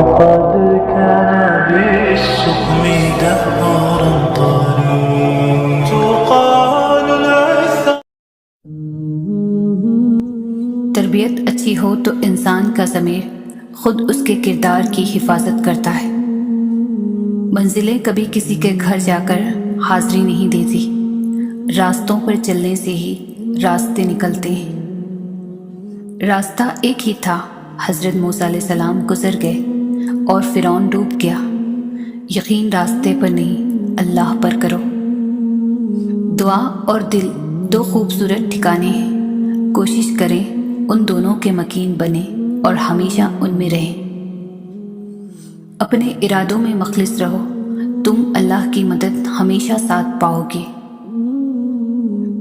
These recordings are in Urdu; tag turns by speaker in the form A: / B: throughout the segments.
A: وقد كان بالسقم دهرا طريق تقال العثار.
B: تربیت اچھی ہو تو انسان کا ضمیر خود اس کے کردار کی حفاظت کرتا ہے. منزلیں کبھی کسی کے گھر جا کر حاضری نہیں دیتی، راستوں پر چلنے سے ہی راستے نکلتے ہیں. راستہ ایک ہی تھا، حضرت موسیٰ علیہ السلام گزر گئے اور فرعون ڈوب گیا. یقین راستے پر نہیں، اللہ پر کرو. دعا اور دل دو خوبصورت ٹھکانے ہیں، کوشش کریں ان دونوں کے مکین بنیں اور ہمیشہ ان میں رہیں. اپنے ارادوں میں مخلص رہو، تم اللہ کی مدد ہمیشہ ساتھ پاؤ گے.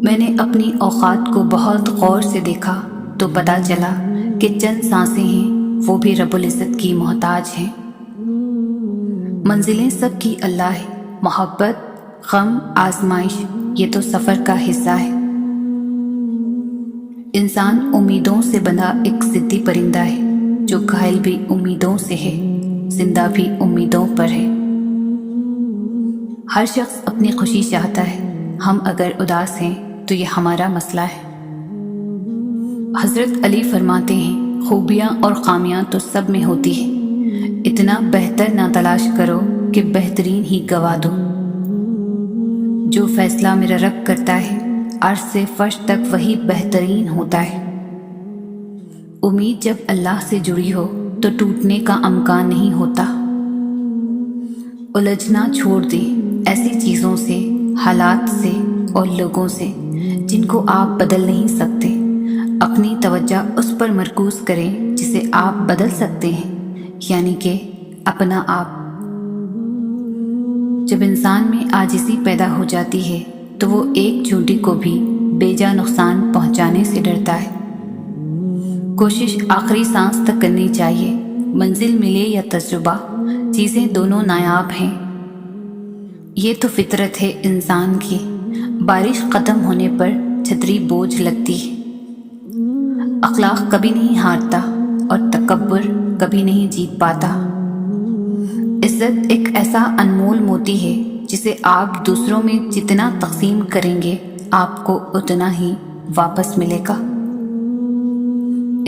B: میں نے اپنی اوقات کو بہت غور سے دیکھا تو پتہ چلا کہ چند سانسیں ہیں وہ بھی رب العزت کی محتاج ہیں. منزلیں سب کی اللہ ہے، محبت، غم، آزمائش یہ تو سفر کا حصہ ہے. انسان امیدوں سے بندھا ایک ضدی پرندہ ہے، جو گھائل بھی امیدوں سے ہے، زندہ بھی امیدوں پر ہے. ہر شخص اپنی خوشی چاہتا ہے، ہم اگر اداس ہیں تو یہ ہمارا مسئلہ ہے. حضرت علی فرماتے ہیں، خوبیاں اور خامیاں تو سب میں ہوتی ہیں، اتنا بہتر نہ تلاش کرو کہ بہترین ہی گوا دو. جو فیصلہ میرا رب کرتا ہے، عرش سے فرش تک وہی بہترین ہوتا ہے. امید جب اللہ سے جڑی ہو تو ٹوٹنے کا امکان نہیں ہوتا. الجھنا چھوڑ دیں ایسی چیزوں سے، حالات سے اور لوگوں سے جن کو آپ بدل نہیں سکتے. اپنی توجہ اس پر مرکوز کریں جسے آپ بدل سکتے ہیں، یعنی کہ اپنا آپ. جب انسان میں عاجزی پیدا ہو جاتی ہے تو وہ ایک چونٹی کو بھی بے جا نقصان پہنچانے سے ڈرتا ہے. کوشش آخری سانس تک کرنی چاہیے. منزل ملے یا تجربہ، چیزیں دونوں نایاب ہیں. یہ تو فطرت ہے انسان کی. بارش ختم ہونے پر چھتری بوجھ لگتی ہے. اخلاق کبھی نہیں ہارتا اور تکبر کبھی نہیں جیت پاتا. عزت ایک ایسا انمول موتی ہے جسے آپ دوسروں میں جتنا تقسیم کریں گے آپ کو اتنا ہی واپس ملے گا.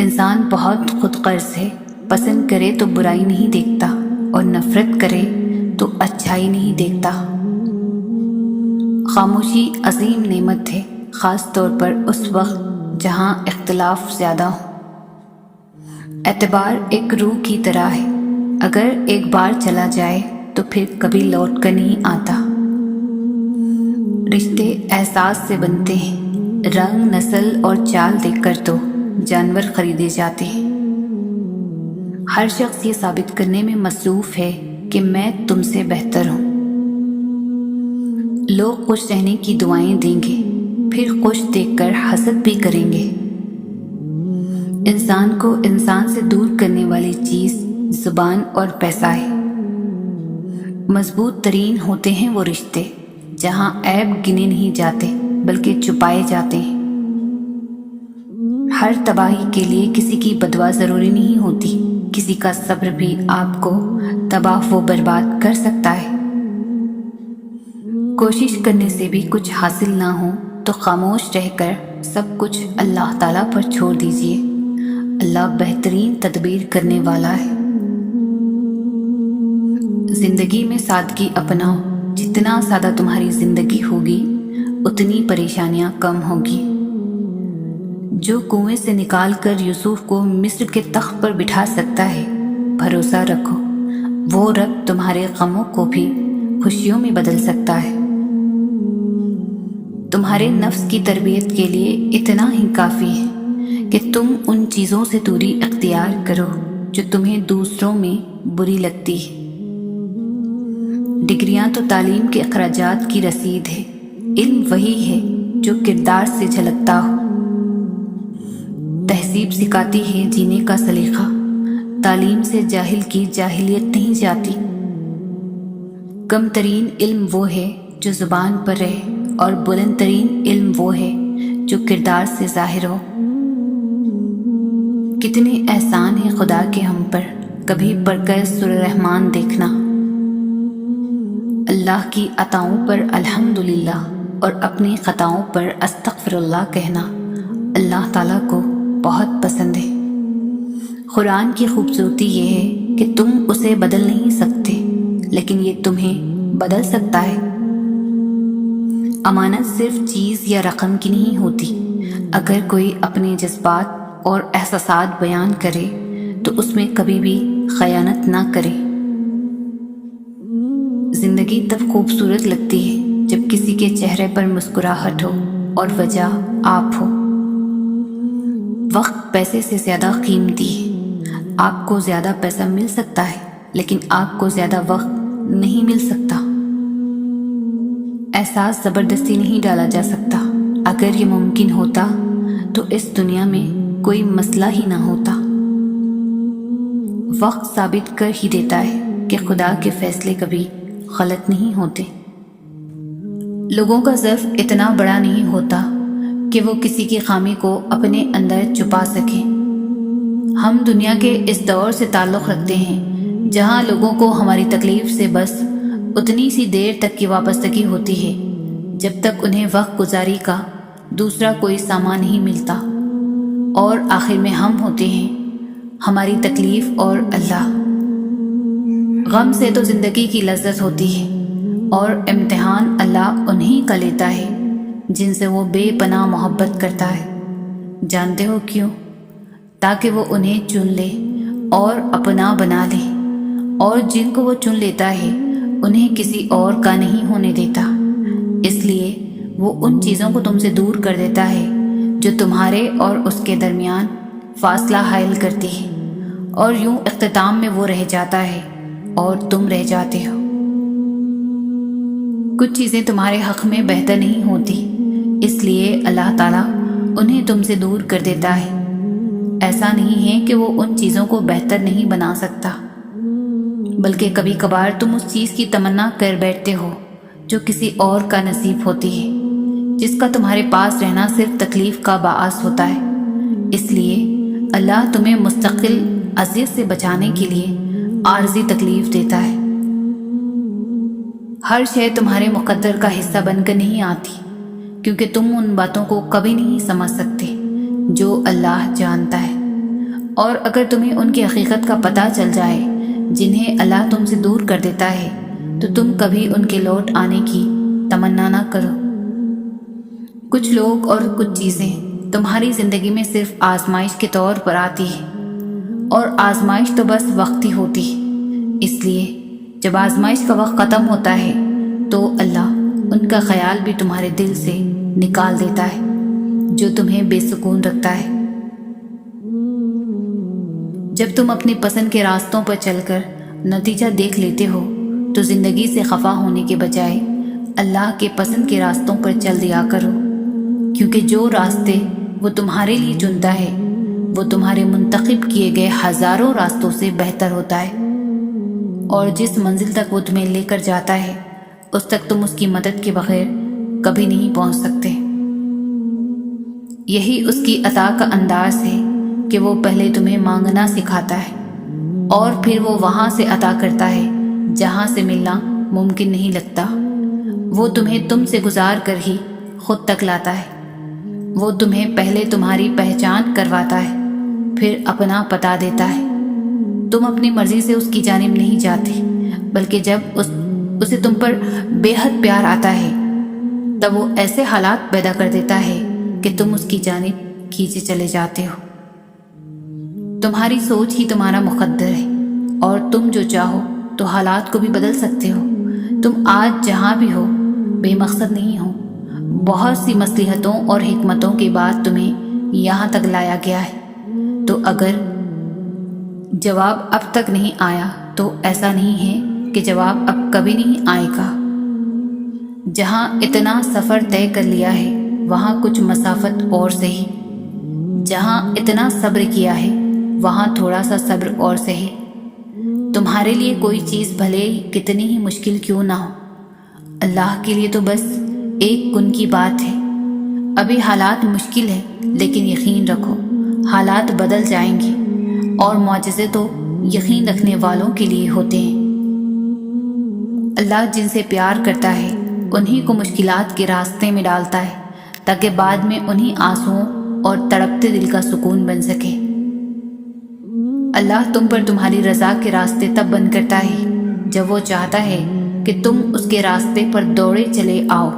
B: انسان بہت خود غرض ہے، پسند کرے تو برائی نہیں دیکھتا اور نفرت کرے تو اچھائی نہیں دیکھتا. خاموشی عظیم نعمت ہے، خاص طور پر اس وقت جہاں اختلاف زیادہ ہو. اعتبار ایک روح کی طرح ہے، اگر ایک بار چلا جائے تو پھر کبھی لوٹ کر نہیں آتا. رشتے احساس سے بنتے ہیں، رنگ، نسل اور چال دیکھ کر تو جانور خریدے جاتے ہیں. ہر شخص یہ ثابت کرنے میں مصروف ہے کہ میں تم سے بہتر ہوں. لوگ خوش رہنے کی دعائیں دیں گے، پھر خوش دیکھ کر حسد بھی کریں گے. انسان کو انسان سے دور کرنے والی چیز زبان اور پیسہ ہے. مضبوط ترین ہوتے ہیں وہ رشتے جہاں عیب گنے نہیں جاتے بلکہ چھپائے جاتے ہیں. ہر تباہی کے لیے کسی کی بددعا ضروری نہیں ہوتی، کسی کا صبر بھی آپ کو تباہ و برباد کر سکتا ہے. کوشش کرنے سے بھی کچھ حاصل نہ ہو تو خاموش رہ کر سب کچھ اللہ تعالیٰ پر چھوڑ دیجیے. اللہ بہترین تدبیر کرنے والا ہے. زندگی میں سادگی اپناؤ. جتنا سادہ تمہاری زندگی ہوگی اتنی پریشانیاں کم ہوگی. جو کنویں سے نکال کر یوسف کو مصر کے تخت پر بٹھا سکتا ہے، بھروسہ رکھو وہ رب تمہارے غموں کو بھی خوشیوں میں بدل سکتا ہے. تمہارے نفس کی تربیت کے لیے اتنا ہی کافی ہے کہ تم ان چیزوں سے دوری اختیار کرو جو تمہیں دوسروں میں بری لگتی ہے. ڈگریاں تو تعلیم کے اخراجات کی رسید ہے، علم وہی ہے جو کردار سے جھلکتا ہو. تہذیب سکھاتی ہے جینے کا سلیقہ، تعلیم سے جاہل کی جاہلیت نہیں جاتی. کم ترین علم وہ ہے جو زبان پر رہے اور بلند ترین علم وہ ہے جو کردار سے ظاہر ہو. کتنے احسان ہیں خدا کے ہم پر، کبھی پڑھ کر سورہ رحمان دیکھنا۔ اللہ کی عطاؤں پر الحمدللہ اور اپنی خطاؤں پر استغفر اللہ کہنا اللہ تعالیٰ کو بہت پسند ہے۔ قرآن کی خوبصورتی یہ ہے کہ تم اسے بدل نہیں سکتے، لیکن یہ تمہیں بدل سکتا ہے۔ امانت صرف چیز یا رقم کی نہیں ہوتی۔ اگر کوئی اپنے جذبات اور احساسات بیان کرے تو اس میں کبھی بھی خیانت نہ کرے۔ زندگی تب خوبصورت لگتی ہے جب کسی کے چہرے پر مسکراہٹ ہو اور وجہ آپ ہو۔ وقت پیسے سے زیادہ قیمتی ہے۔ آپ کو زیادہ پیسہ مل سکتا ہے لیکن آپ کو زیادہ وقت نہیں مل سکتا۔ احساس زبردستی نہیں ڈالا جا سکتا۔ اگر یہ ممکن ہوتا تو اس دنیا میں کوئی مسئلہ ہی نہ ہوتا۔ وقت ثابت کر ہی دیتا ہے کہ خدا کے فیصلے کبھی غلط نہیں ہوتے۔ لوگوں کا ظرف اتنا بڑا نہیں ہوتا کہ وہ کسی کی خامی کو اپنے اندر چھپا سکیں۔ ہم دنیا کے اس دور سے تعلق رکھتے ہیں جہاں لوگوں کو ہماری تکلیف سے بس اتنی سی دیر تک کی وابستگی ہوتی ہے جب تک انہیں وقت گزاری کا دوسرا کوئی سامان نہیں ملتا، اور آخر میں ہم ہوتے ہیں ہماری تکلیف اور اللہ۔ غم سے تو زندگی کی لذت ہوتی ہے، اور امتحان اللہ انہی کا لیتا ہے جن سے وہ بے پناہ محبت کرتا ہے۔ جانتے ہو کیوں؟ تاکہ وہ انہیں چن لے اور اپنا بنا لے، اور جن کو وہ چن لیتا ہے انہیں کسی اور کا نہیں ہونے دیتا۔ اس لیے وہ ان چیزوں کو تم سے دور کر دیتا ہے جو تمہارے اور اس کے درمیان فاصلہ حائل کرتی ہے، اور یوں اختتام میں وہ رہ جاتا ہے اور تم رہ جاتے ہو۔ کچھ چیزیں تمہارے حق میں بہتر نہیں ہوتی، اس لیے اللہ تعالیٰ انہیں تم سے دور کر دیتا ہے۔ ایسا نہیں ہے کہ وہ ان چیزوں کو بہتر نہیں بنا سکتا، بلکہ کبھی کبھار تم اس چیز کی تمنا کر بیٹھتے ہو جو کسی اور کا نصیب ہوتی ہے، جس کا تمہارے پاس رہنا صرف تکلیف کا باعث ہوتا ہے۔ اس لیے اللہ تمہیں مستقل اذیت سے بچانے کے لیے عارضی تکلیف دیتا ہے۔ ہر شے تمہارے مقدر کا حصہ بن کر نہیں آتی، کیونکہ تم ان باتوں کو کبھی نہیں سمجھ سکتے جو اللہ جانتا ہے، اور اگر تمہیں ان کی حقیقت کا پتہ چل جائے جنہیں اللہ تم سے دور کر دیتا ہے تو تم کبھی ان کے لوٹ آنے کی تمنا نہ کرو۔ کچھ لوگ اور کچھ چیزیں تمہاری زندگی میں صرف آزمائش کے طور پر آتی ہے، اور آزمائش تو بس وقتی ہوتی ہے۔ اس لیے جب آزمائش کا وقت ختم ہوتا ہے تو اللہ ان کا خیال بھی تمہارے دل سے نکال دیتا ہے جو تمہیں بے سکون رکھتا ہے۔ جب تم اپنی پسند کے راستوں پر چل کر نتیجہ دیکھ لیتے ہو تو زندگی سے خفا ہونے کے بجائے اللہ کے پسند کے راستوں پر چل دیا کرو، کیونکہ جو راستے وہ تمہارے لیے چنتا ہے وہ تمہارے منتخب کیے گئے ہزاروں راستوں سے بہتر ہوتا ہے، اور جس منزل تک وہ تمہیں لے کر جاتا ہے اس تک تم اس کی مدد کے بغیر کبھی نہیں پہنچ سکتے۔ یہی اس کی عطا کا انداز ہے کہ وہ پہلے تمہیں مانگنا سکھاتا ہے اور پھر وہ وہاں سے عطا کرتا ہے جہاں سے ملنا ممکن نہیں لگتا۔ وہ تمہیں تم سے گزار کر ہی خود تک لاتا ہے۔ وہ تمہیں پہلے تمہاری پہچان کرواتا ہے، پھر اپنا پتہ دیتا ہے۔ تم اپنی مرضی سے اس کی جانب نہیں جاتے، بلکہ جب اسے تم پر بے حد پیار آتا ہے تب وہ ایسے حالات پیدا کر دیتا ہے کہ تم اس کی جانب کھینچے چلے جاتے ہو۔ تمہاری سوچ ہی تمہارا مقدر ہے، اور تم جو چاہو تو حالات کو بھی بدل سکتے ہو۔ تم آج جہاں بھی ہو بے مقصد نہیں ہو، بہت سی مصلحتوں اور حکمتوں کے بعد تمہیں یہاں تک لایا گیا ہے۔ تو اگر جواب اب تک نہیں آیا تو ایسا نہیں ہے کہ جواب اب کبھی نہیں آئے گا۔ جہاں اتنا سفر طے کر لیا ہے وہاں کچھ مسافت اور سہی، جہاں اتنا صبر کیا ہے وہاں تھوڑا سا صبر اور سہی۔ تمہارے لیے کوئی چیز بھلے کتنی ہی مشکل کیوں نہ ہو، اللہ کے لیے تو بس ایک کن کی بات ہے۔ ابھی حالات مشکل ہیں، لیکن یقین رکھو حالات بدل جائیں گے اور معجزے تو یقین رکھنے والوں کے لیے ہوتے ہیں۔ اللہ جن سے پیار کرتا ہے انہی کو مشکلات کے راستے میں ڈالتا ہے تاکہ بعد میں انہی آنسوؤں اور تڑپتے دل کا سکون بن سکے۔ اللہ تم پر تمہاری رضا کے راستے تب بند کرتا ہے جب وہ چاہتا ہے کہ تم اس کے راستے پر دوڑے چلے آؤ۔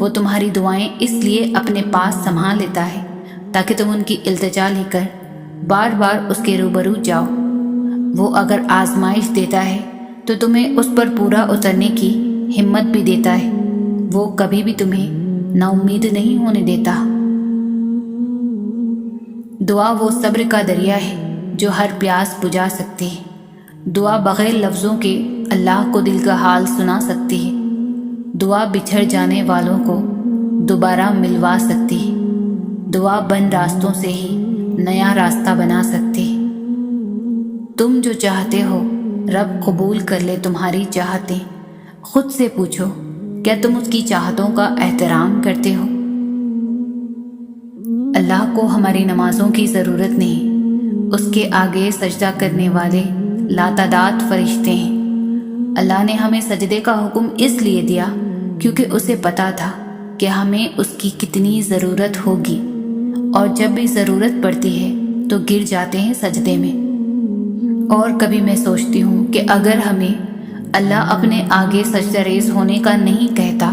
B: وہ تمہاری دعائیں اس لیے اپنے پاس سنبھال لیتا ہے تاکہ تم ان کی التجا لے کر بار بار اس کے روبرو جاؤ۔ وہ اگر آزمائش دیتا ہے تو تمہیں اس پر پورا اترنے کی ہمت بھی دیتا ہے۔ وہ کبھی بھی تمہیں نا امید نہیں ہونے دیتا۔ دعا وہ صبر کا دریا ہے جو ہر پیاس بجھا سکتی ہے۔ دعا بغیر لفظوں کے اللہ کو دل کا حال سنا سکتی ہے۔ دعا بچھڑ جانے والوں کو دوبارہ ملوا سکتی ہے۔ دعا بند راستوں سے ہی نیا راستہ بنا سکتی ہے۔ تم جو چاہتے ہو رب قبول کر لے تمہاری چاہتیں۔ خود سے پوچھو کیا تم اس کی چاہتوں کا احترام کرتے ہو؟ اللہ کو ہماری نمازوں کی ضرورت نہیں، اس کے آگے سجدہ کرنے والے لاتعداد فرشتے ہیں۔ اللہ نے ہمیں سجدے کا حکم اس لیے دیا کیونکہ اسے پتا تھا کہ ہمیں اس کی کتنی ضرورت ہوگی، اور جب بھی ضرورت پڑتی ہے تو گر جاتے ہیں سجدے میں۔ اور کبھی میں سوچتی ہوں کہ اگر ہمیں اللہ اپنے آگے سجدہ ریز ہونے کا نہیں کہتا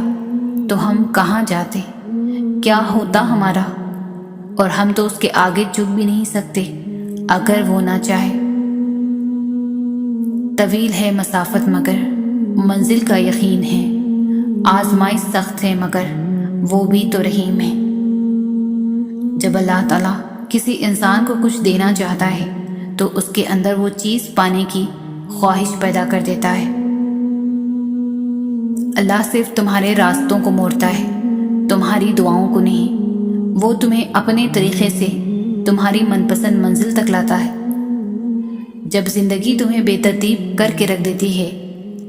B: تو ہم کہاں جاتے؟ کیا ہوتا ہمارا؟ اور ہم تو اس کے آگے جھک بھی نہیں سکتے اگر وہ نہ چاہے۔ طویل ہے مسافت مگر منزل کا یقین ہے، آزمائش سخت ہے مگر وہ بھی تو رحیم ہے۔ جب اللہ تعالیٰ کسی انسان کو کچھ دینا چاہتا ہے تو اس کے اندر وہ چیز پانے کی خواہش پیدا کر دیتا ہے۔ اللہ صرف تمہارے راستوں کو موڑتا ہے، تمہاری دعاؤں کو نہیں۔ وہ تمہیں اپنے طریقے سے تمہاری من پسند منزل تک لاتا ہے۔ جب زندگی تمہیں بے ترتیب کر کے رکھ دیتی ہے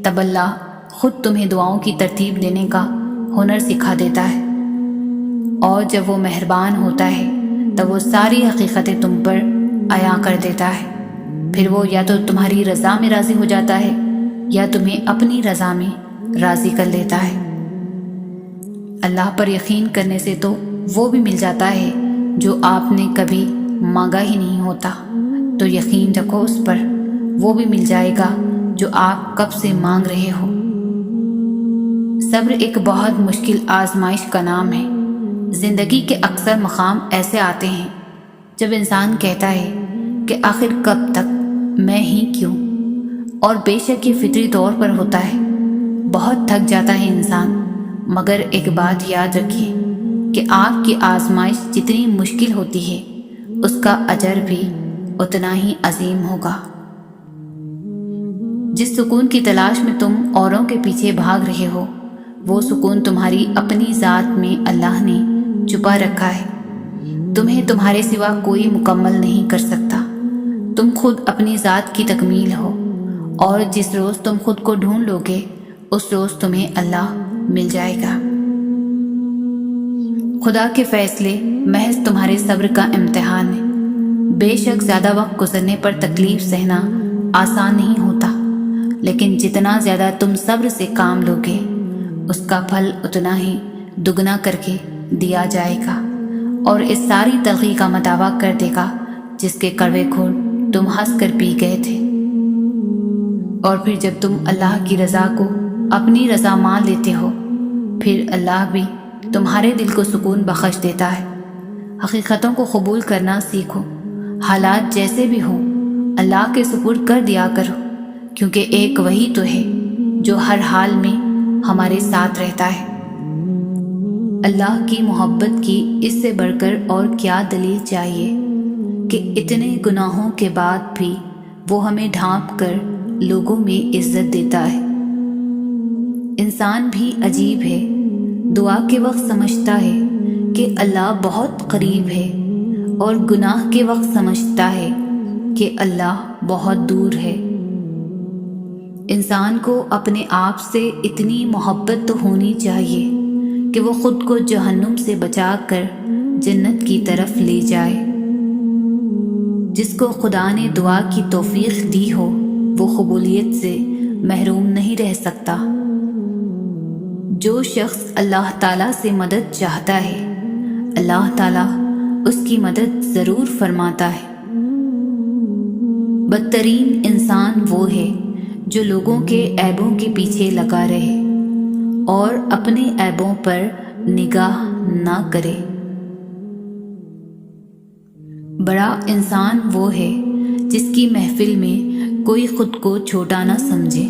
B: تب اللہ خود تمہیں دعاؤں کی ترتیب دینے کا ہنر سکھا دیتا ہے، اور جب وہ مہربان ہوتا ہے تب وہ ساری حقیقتیں تم پر عیاں کر دیتا ہے۔ پھر وہ یا تو تمہاری رضا میں راضی ہو جاتا ہے یا تمہیں اپنی رضا میں راضی کر لیتا ہے۔ اللہ پر یقین کرنے سے تو وہ بھی مل جاتا ہے جو آپ نے کبھی مانگا ہی نہیں ہوتا، تو یقین رکھو اس پر، وہ بھی مل جائے گا جو آپ کب سے مانگ رہے ہو۔ صبر ایک بہت مشکل آزمائش کا نام ہے۔ زندگی کے اکثر مقام ایسے آتے ہیں جب انسان کہتا ہے کہ آخر کب تک، میں ہی کیوں؟ اور بے شک یہ فطری طور پر ہوتا ہے۔ بہت تھک جاتا ہے انسان، مگر ایک بات یاد رکھیے کہ آپ کی آزمائش جتنی مشکل ہوتی ہے اس کا اجر بھی اتنا ہی عظیم ہوگا۔ جس سکون کی تلاش میں تم اوروں کے پیچھے بھاگ رہے ہو وہ سکون تمہاری اپنی ذات میں اللہ نے چھپا رکھا ہے۔ تمہیں تمہارے سوا کوئی مکمل نہیں کر سکتا۔ تم خود اپنی ذات کی تکمیل ہو، اور جس روز تم خود کو ڈھونڈ لو گے اس روز تمہیں اللہ مل جائے گا۔ خدا کے فیصلے محض تمہارے صبر کا امتحان ہے۔ بے شک زیادہ وقت گزرنے پر تکلیف سہنا آسان نہیں ہوتا، لیکن جتنا زیادہ تم صبر سے کام لوگے اس کا پھل اتنا ہی دگنا کر کے دیا جائے گا، اور اس ساری تلخی کا مداوع کر دے گا جس کے کڑوے گھونٹ تم ہنس کر پی گئے تھے۔ اور پھر جب تم اللہ کی رضا کو اپنی رضا مان لیتے ہو پھر اللہ بھی تمہارے دل کو سکون بخش دیتا ہے۔ حقیقتوں کو قبول کرنا سیکھو، حالات جیسے بھی ہوں اللہ کے سپرد کر دیا کرو، کیونکہ ایک وہی تو ہے جو ہر حال میں ہمارے ساتھ رہتا ہے۔ اللہ کی محبت کی اس سے بڑھ کر اور کیا دلیل چاہیے کہ اتنے گناہوں کے بعد بھی وہ ہمیں ڈھانپ کر لوگوں میں عزت دیتا ہے۔ انسان بھی عجیب ہے، دعا کے وقت سمجھتا ہے کہ اللہ بہت قریب ہے، اور گناہ کے وقت سمجھتا ہے کہ اللہ بہت دور ہے۔ انسان کو اپنے آپ سے اتنی محبت تو ہونی چاہیے کہ وہ خود کو جہنم سے بچا کر جنت کی طرف لے جائے۔ جس کو خدا نے دعا کی توفیق دی ہو وہ قبولیت سے محروم نہیں رہ سکتا۔ جو شخص اللہ تعالیٰ سے مدد چاہتا ہے اللہ تعالیٰ اس کی مدد ضرور فرماتا ہے۔ بدترین انسان وہ ہے جو لوگوں کے عیبوں کے پیچھے لگا رہے اور اپنے عیبوں پر نگاہ نہ کرے۔ بڑا انسان وہ ہے جس کی محفل میں کوئی خود کو چھوٹا نہ سمجھے۔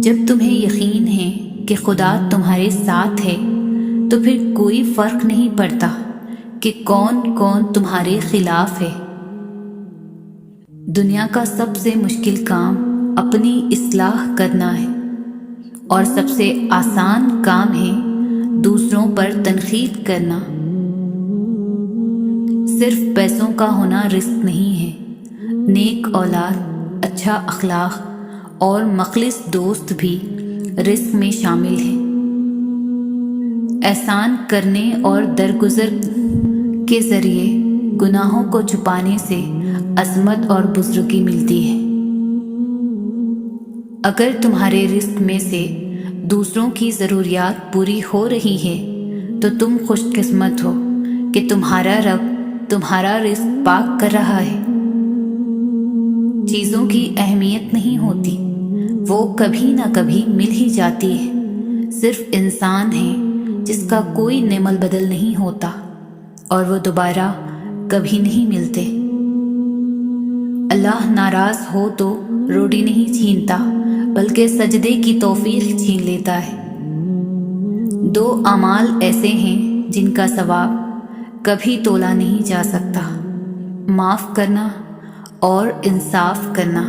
B: جب تمہیں یقین ہے کہ خدا تمہارے ساتھ ہے تو پھر کوئی فرق نہیں پڑتا کہ کون کون تمہارے خلاف ہے۔ دنیا کا سب سے مشکل کام اپنی اصلاح کرنا ہے اور سب سے آسان کام ہے دوسروں پر تنقید کرنا۔ صرف پیسوں کا ہونا رزق نہیں ہے، نیک اولاد، اچھا اخلاق اور مخلص دوست بھی رزق میں شامل ہیں۔ احسان کرنے اور درگزر کے ذریعے گناہوں کو چھپانے سے عظمت اور بزرگی ملتی ہے۔ اگر تمہارے رزق میں سے دوسروں کی ضروریات پوری ہو رہی ہے تو تم خوش قسمت ہو کہ تمہارا رب تمہارا رزق پاک کر رہا ہے۔ چیزوں کی اہمیت نہیں ہوتی، وہ کبھی نہ کبھی مل ہی جاتی ہے۔ صرف انسان ہے جس کا کوئی نعمل بدل نہیں ہوتا اور وہ دوبارہ کبھی نہیں ملتے۔ اللہ ناراض ہو تو روٹی نہیں چھینتا بلکہ سجدے کی توفیق چھین لیتا ہے۔ دو اعمال ایسے ہیں جن کا ثواب کبھی تولا نہیں جا سکتا، معاف کرنا اور انصاف کرنا۔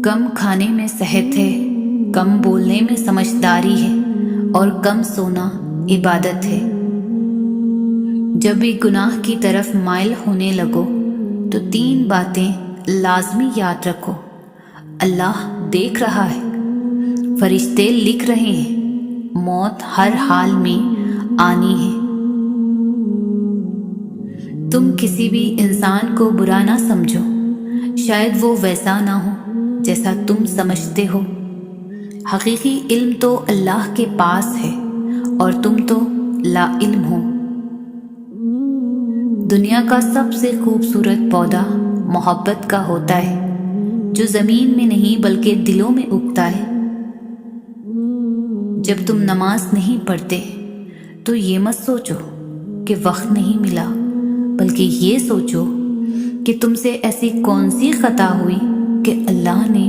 B: کم کھانے میں صحت ہے، کم بولنے میں سمجھداری ہے اور کم سونا عبادت ہے۔ جب بھی گناہ کی طرف مائل ہونے لگو تو 3 باتیں لازمی یاد رکھو۔ اللہ دیکھ رہا ہے، فرشتے لکھ رہے ہیں، موت ہر حال میں آنی ہے۔ تم کسی بھی انسان کو برا نہ سمجھو، شاید وہ ویسا نہ ہو جیسا تم سمجھتے ہو۔ حقیقی علم تو اللہ کے پاس ہے اور تم تو لا علم ہو۔ دنیا کا سب سے خوبصورت پودا محبت کا ہوتا ہے جو زمین میں نہیں بلکہ دلوں میں اگتا ہے۔ جب تم نماز نہیں پڑھتے تو یہ مت سوچو کہ وقت نہیں ملا، بلکہ یہ سوچو کہ تم سے ایسی کون سی خطا ہوئی کہ اللہ نے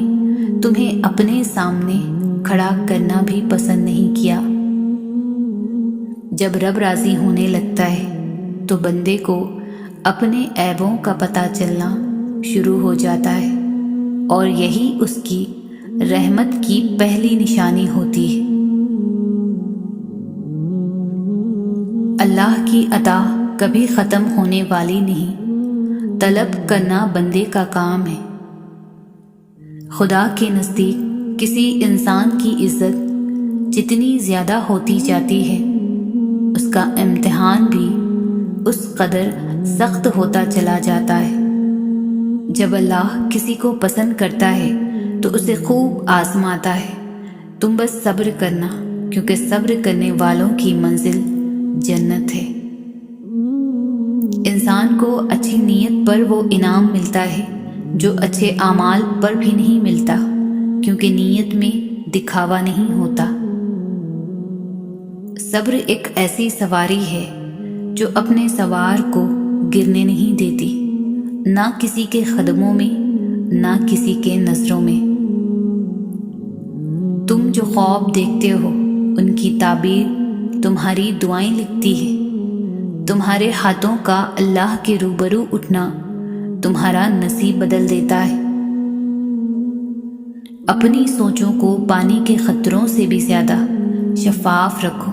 B: تمہیں اپنے سامنے کھڑا کرنا بھی پسند نہیں کیا۔ جب رب راضی ہونے لگتا ہے تو بندے کو اپنے عیبوں کا پتہ چلنا شروع ہو جاتا ہے اور یہی اس کی رحمت کی پہلی نشانی ہوتی ہے۔ اللہ کی عطا کبھی ختم ہونے والی نہیں، طلب کرنا بندے کا کام ہے۔ خدا کے نزدیک کسی انسان کی عزت جتنی زیادہ ہوتی جاتی ہے اس کا امتحان بھی اس قدر سخت ہوتا چلا جاتا ہے۔ جب اللہ کسی کو پسند کرتا ہے تو اسے خوب آزماتا ہے۔ تم بس صبر کرنا، کیونکہ صبر کرنے والوں کی منزل جنت ہے۔ انسان کو اچھی نیت پر وہ انعام ملتا ہے جو اچھے اعمال پر بھی نہیں ملتا، کیونکہ نیت میں دکھاوا نہیں ہوتا۔ صبر ایک ایسی سواری ہے جو اپنے سوار کو گرنے نہیں دیتی، نہ کسی کے قدموں میں نہ کسی کے نظروں میں۔ تم جو خواب دیکھتے ہو ان کی تعبیر تمہاری دعائیں لکھتی ہے۔ تمہارے ہاتھوں کا اللہ کے روبرو اٹھنا تمہارا نصیب بدل دیتا ہے۔ اپنی سوچوں کو پانی کے قطروں سے بھی زیادہ شفاف رکھو،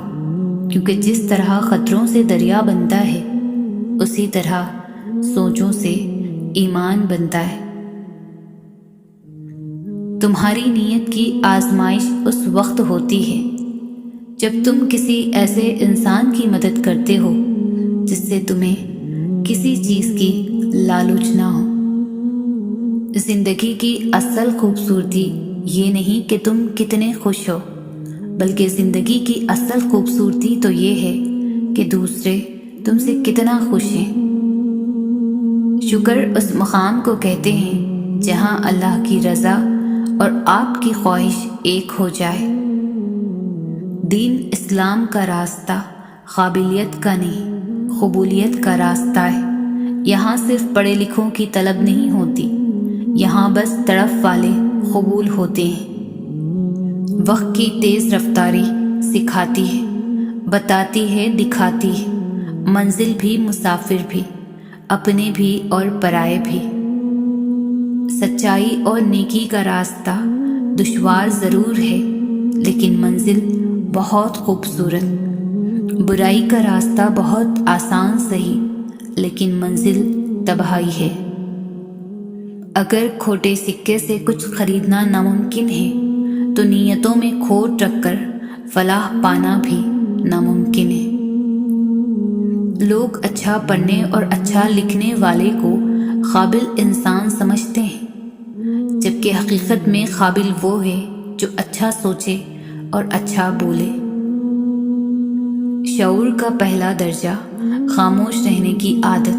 B: کیونکہ جس طرح قطروں سے دریا بنتا ہے اسی طرح سوچوں سے ایمان بنتا ہے۔ تمہاری نیت کی آزمائش اس وقت ہوتی ہے جب تم کسی ایسے انسان کی مدد کرتے ہو جس سے تمہیں کسی چیز کی لالچ نہ ہو۔ زندگی کی اصل خوبصورتی یہ نہیں کہ تم کتنے خوش ہو، بلکہ زندگی کی اصل خوبصورتی تو یہ ہے کہ دوسرے تم سے کتنا خوش ہیں۔ شکر اس مقام کو کہتے ہیں جہاں اللہ کی رضا اور آپ کی خواہش ایک ہو جائے۔ دین اسلام کا راستہ قابلیت کا نہیں، قبولیت کا راستہ ہے۔ یہاں صرف پڑھے لکھوں کی طلب نہیں ہوتی، یہاں بس طرف والے قبول ہوتے ہیں۔ وقت کی تیز رفتاری سکھاتی ہے، بتاتی ہے، دکھاتی ہے، منزل بھی مسافر بھی، اپنے بھی اور پرائے بھی۔ سچائی اور نیکی کا راستہ دشوار ضرور ہے لیکن منزل بہت خوبصورت۔ برائی کا راستہ بہت آسان صحیح لیکن منزل تباہی ہے۔ اگر کھوٹے سکے سے کچھ خریدنا ناممکن ہے تو نیتوں میں کھوٹ رکھ کر فلاح پانا بھی ناممکن ہے۔ لوگ اچھا پڑھنے اور اچھا لکھنے والے کو قابل انسان سمجھتے ہیں، جبکہ حقیقت میں قابل وہ ہے جو اچھا سوچے اور اچھا بولے۔ شعور کا پہلا درجہ خاموش رہنے کی عادت،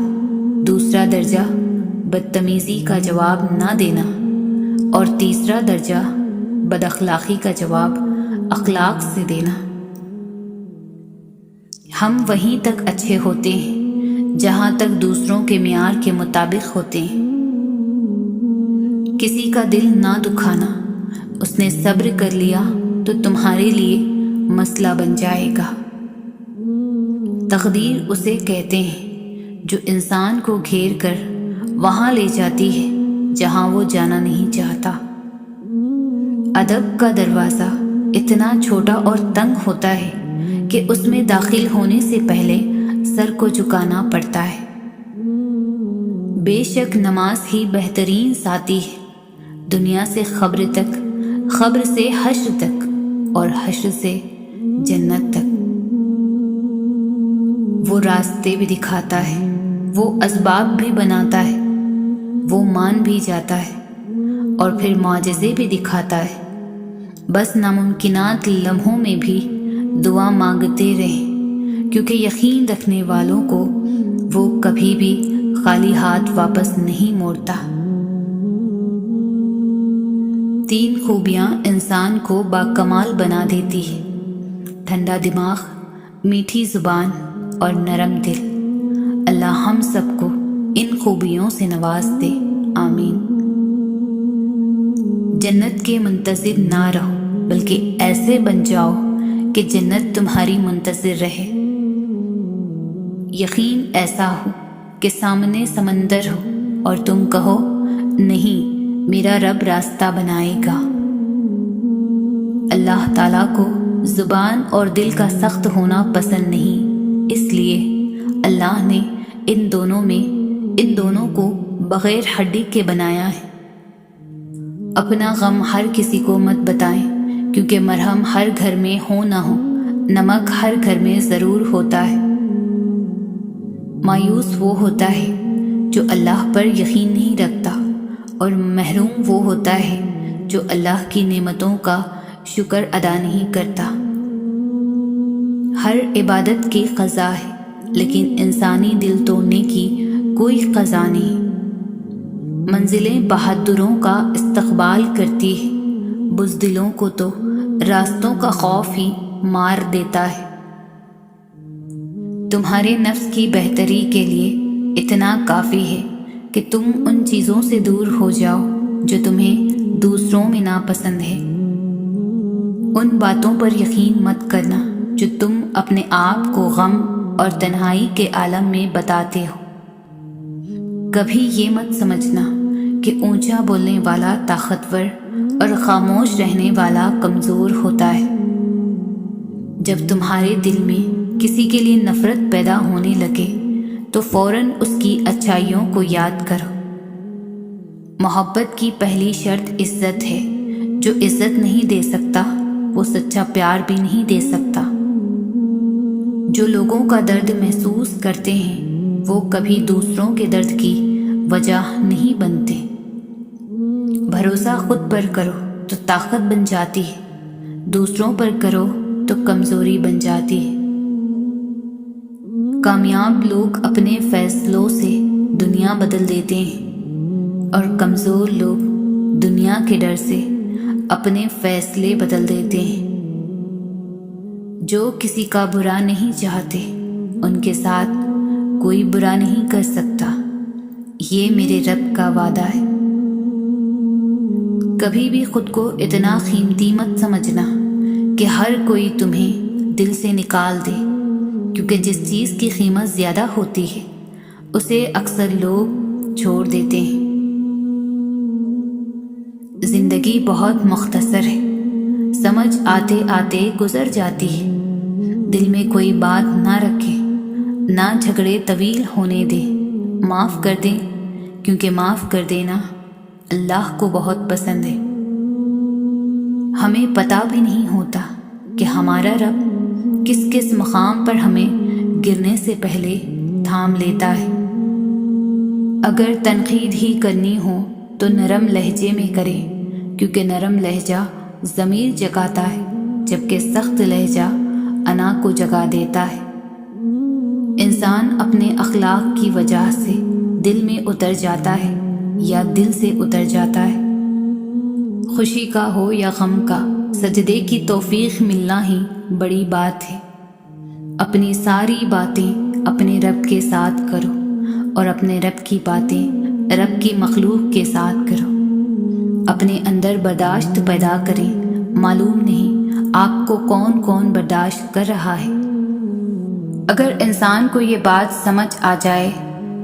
B: دوسرا درجہ بدتمیزی کا جواب نہ دینا، اور تیسرا درجہ بد اخلاقی کا جواب اخلاق سے دینا۔ ہم وہیں تک اچھے ہوتے ہیں جہاں تک دوسروں کے معیار کے مطابق ہوتے ہیں۔ کسی کا دل نہ دکھانا، اس نے صبر کر لیا تو تمہارے لیے مسئلہ بن جائے گا۔ تقدیر اسے کہتے ہیں جو انسان کو گھیر کر وہاں لے جاتی ہے جہاں وہ جانا نہیں چاہتا۔ ادب کا دروازہ اتنا چھوٹا اور تنگ ہوتا ہے کہ اس میں داخل ہونے سے پہلے سر کو جھکانا پڑتا ہے۔ بے شک نماز ہی بہترین ساتھی ہے، دنیا سے خبر تک، خبر سے حشر تک، اور حشر سے جنت تک۔ وہ راستے بھی دکھاتا ہے، وہ اسباب بھی بناتا ہے، وہ مان بھی جاتا ہے اور پھر معجزے بھی دکھاتا ہے۔ بس ناممکنات لمحوں میں بھی دعا مانگتے رہیں، کیونکہ یقین رکھنے والوں کو وہ کبھی بھی خالی ہاتھ واپس نہیں موڑتا۔ 3 خوبیاں انسان کو باکمال بنا دیتی ہے: ٹھنڈا دماغ، میٹھی زبان اور نرم دل۔ اللہ ہم سب کو ان خوبیوں سے نواز دے، آمین۔ جنت کے منتظر نہ رہو بلکہ ایسے بن جاؤ کہ جنت تمہاری منتظر رہے۔ یقین ایسا ہو کہ سامنے سمندر ہو اور تم کہو نہیں، میرا رب راستہ بنائے گا۔ اللہ تعالیٰ کو زبان اور دل کا سخت ہونا پسند نہیں، اس لیے اللہ نے ان دونوں کو بغیر ہڈی کے بنایا ہے۔ اپنا غم ہر کسی کو مت بتائیں، کیونکہ مرہم ہر گھر میں ہو نہ ہو، نمک ہر گھر میں ضرور ہوتا ہے۔ مایوس وہ ہوتا ہے جو اللہ پر یقین نہیں رکھتا، اور محروم وہ ہوتا ہے جو اللہ کی نعمتوں کا شکر ادا نہیں کرتا۔ ہر عبادت کی قضا ہے، لیکن انسانی دل توڑنے کی کوئی قضا نہیں۔ منزلیں بہادروں کا استقبال کرتی ہے، بزدلوں کو تو راستوں کا خوف ہی مار دیتا ہے۔ تمہارے نفس کی بہتری کے لیے اتنا کافی ہے کہ تم ان چیزوں سے دور ہو جاؤ جو تمہیں دوسروں میں ناپسند ہے۔ ان باتوں پر یقین مت کرنا جو تم اپنے آپ کو غم اور تنہائی کے عالم میں بتاتے ہو۔ کبھی یہ مت سمجھنا کہ اونچا بولنے والا طاقتور اور خاموش رہنے والا کمزور ہوتا ہے۔ جب تمہارے دل میں کسی کے لیے نفرت پیدا ہونے لگے تو فوراً اس کی اچھائیوں کو یاد کرو۔ محبت کی پہلی شرط عزت ہے۔ جو عزت نہیں دے سکتا وہ سچا پیار بھی نہیں دے سکتا۔ جو لوگوں کا درد محسوس کرتے ہیں وہ کبھی دوسروں کے درد کی وجہ نہیں بنتے۔ بھروسہ خود پر کرو تو طاقت بن جاتی ہے، دوسروں پر کرو تو کمزوری بن جاتی ہے۔ کامیاب لوگ اپنے فیصلوں سے دنیا بدل دیتے ہیں اور کمزور لوگ دنیا کے ڈر سے اپنے فیصلے بدل دیتے ہیں۔ جو کسی کا برا نہیں چاہتے ان کے ساتھ کوئی برا نہیں کر سکتا، یہ میرے رب کا وعدہ ہے۔ کبھی بھی خود کو اتنا قیمتی مت سمجھنا کہ ہر کوئی تمہیں دل سے نکال دے، کیونکہ جس چیز کی قیمت زیادہ ہوتی ہے اسے اکثر لوگ چھوڑ دیتے ہیں۔ زندگی بہت مختصر ہے، سمجھ آتے آتے گزر جاتی ہے۔ دل میں کوئی بات نہ رکھے، نہ جھگڑے طویل ہونے دے، معاف کر دیں، کیونکہ معاف کر دینا اللہ کو بہت پسند ہے۔ ہمیں پتہ بھی نہیں ہوتا کہ ہمارا رب کس کس مقام پر ہمیں گرنے سے پہلے تھام لیتا ہے۔ اگر تنقید ہی کرنی ہو تو نرم لہجے میں کریں، کیونکہ نرم لہجہ ضمیر جگاتا ہے، جبکہ سخت لہجہ انا کو جگا دیتا ہے۔ انسان اپنے اخلاق کی وجہ سے دل میں اتر جاتا ہے یا دل سے اتر جاتا ہے۔ خوشی کا ہو یا غم کا، سجدے کی توفیق ملنا ہی بڑی بات ہے۔ اپنی ساری باتیں اپنے رب کے ساتھ کرو اور اپنے رب کی باتیں رب کی مخلوق کے ساتھ کرو۔ اپنے اندر برداشت پیدا کریں، معلوم نہیں آپ کو کون کون برداشت کر رہا ہے۔ اگر انسان کو یہ بات سمجھ آ جائے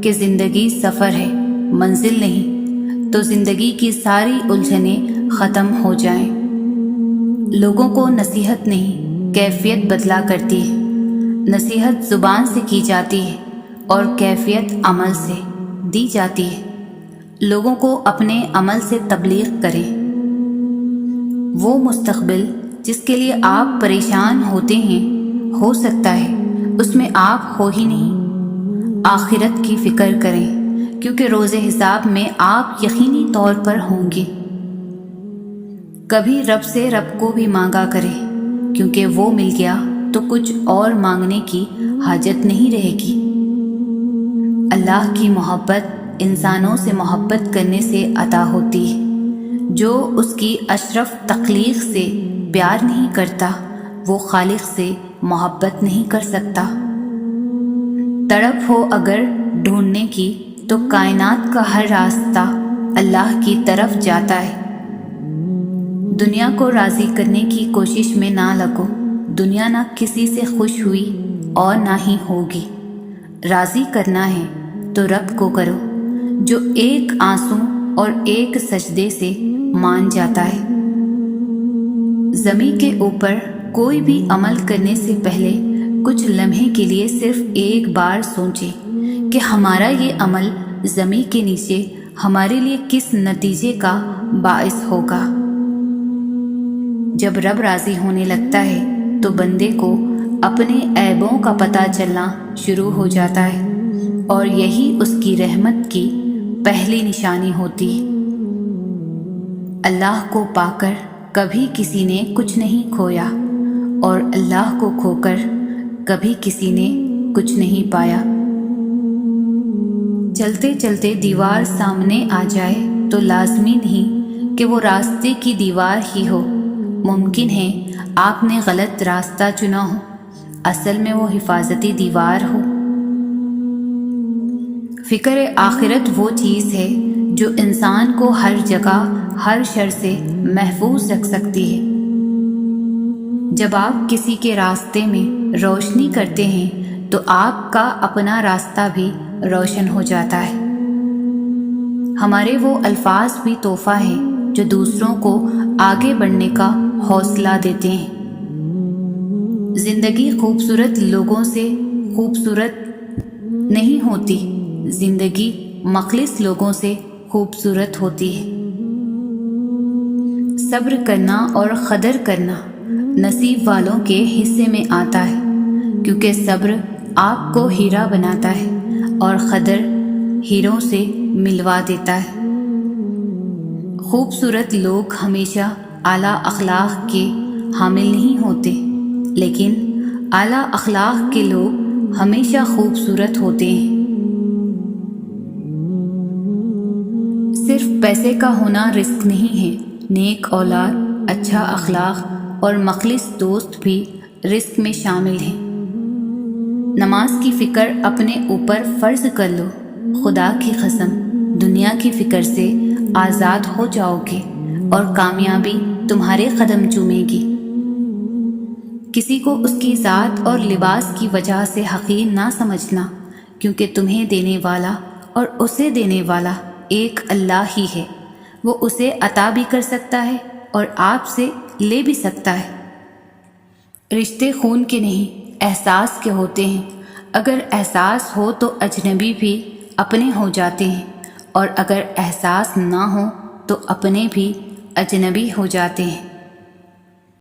B: کہ زندگی سفر ہے، منزل نہیں، تو زندگی کی ساری الجھنیں ختم ہو جائیں۔ لوگوں کو نصیحت نہیں، کیفیت بدلا کرتی ہے۔ نصیحت زبان سے کی جاتی ہے اور کیفیت عمل سے دی جاتی ہے۔ لوگوں کو اپنے عمل سے تبلیغ کریں۔ وہ مستقبل جس کے لیے آپ پریشان ہوتے ہیں، ہو سکتا ہے اس میں آپ ہو ہی نہیں۔ آخرت کی فکر کریں، کیونکہ روز حساب میں آپ یقینی طور پر ہوں گے۔ کبھی رب سے رب کو بھی مانگا کریں، کیونکہ وہ مل گیا تو کچھ اور مانگنے کی حاجت نہیں رہے گی۔ اللہ کی محبت انسانوں سے محبت کرنے سے عطا ہوتی ہے۔ جو اس کی اشرف تخلیق سے پیار نہیں کرتا وہ خالق سے محبت نہیں کر سکتا۔ تڑپ ہو اگر ڈھونڈنے کی تو کائنات کا ہر راستہ اللہ کی طرف جاتا ہے۔ دنیا کو راضی کرنے کی کوشش میں نہ لگو، دنیا نہ کسی سے خوش ہوئی اور نہ ہی ہوگی۔ راضی کرنا ہے تو رب کو کرو، جو ایک آنسو اور ایک سجدے سے مان جاتا ہے۔ زمین کے اوپر کوئی بھی عمل کرنے سے پہلے کچھ لمحے کے لیے صرف ایک بار سوچیں کہ ہمارا یہ عمل زمین کے نیچے ہمارے لیے کس نتیجے کا باعث ہوگا۔ جب رب راضی ہونے لگتا ہے تو بندے کو اپنے عیبوں کا پتہ چلنا شروع ہو جاتا ہے، اور یہی اس کی رحمت کی پہلی نشانی ہوتی ہے۔ اللہ کو پا کر کبھی کسی نے کچھ نہیں کھویا، اور اللہ کو کھو کر کبھی کسی نے کچھ نہیں پایا۔ چلتے چلتے دیوار سامنے آ جائے تو لازمی نہیں کہ وہ راستے کی دیوار ہی ہو۔ ممکن ہے آپ نے غلط راستہ چنا ہو، اصل میں وہ حفاظتی دیوار ہو۔ فکر آخرت وہ چیز ہے جو انسان کو ہر جگہ ہر شر سے محفوظ رکھ سکتی ہے۔ جب آپ کسی کے راستے میں روشنی کرتے ہیں تو آپ کا اپنا راستہ بھی روشن ہو جاتا ہے۔ ہمارے وہ الفاظ بھی تحفہ ہیں جو دوسروں کو آگے بڑھنے کا حوصلہ دیتے ہیں۔ زندگی خوبصورت لوگوں سے خوبصورت نہیں ہوتی، زندگی مخلص لوگوں سے خوبصورت ہوتی ہے۔ صبر کرنا اور قدر کرنا نصیب والوں کے حصے میں آتا ہے۔ کیونکہ صبر آپ کو ہیرا بناتا ہے اور قدر ہیروں سے ملوا دیتا ہے۔ خوبصورت لوگ ہمیشہ اعلیٰ اخلاق کے حامل نہیں ہوتے، لیکن اعلیٰ اخلاق کے لوگ ہمیشہ خوبصورت ہوتے ہیں۔ صرف پیسے کا ہونا رزق نہیں ہے، نیک اولاد، اچھا اخلاق اور مخلص دوست بھی رزق میں شامل ہیں۔ نماز کی فکر اپنے اوپر فرض کر لو، خدا کی قسم دنیا کی فکر سے آزاد ہو جاؤ گے اور کامیابی تمہارے قدم چومے گی۔ کسی کو اس کی ذات اور لباس کی وجہ سے حقیر نہ سمجھنا، کیونکہ تمہیں دینے والا اور اسے دینے والا ایک اللہ ہی ہے۔ وہ اسے عطا بھی کر سکتا ہے اور آپ سے لے بھی سکتا ہے۔ رشتے خون کے نہیں احساس کے ہوتے ہیں۔ اگر احساس ہو تو اجنبی بھی اپنے ہو جاتے ہیں، اور اگر احساس نہ ہو تو اپنے بھی اجنبی ہو جاتے ہیں۔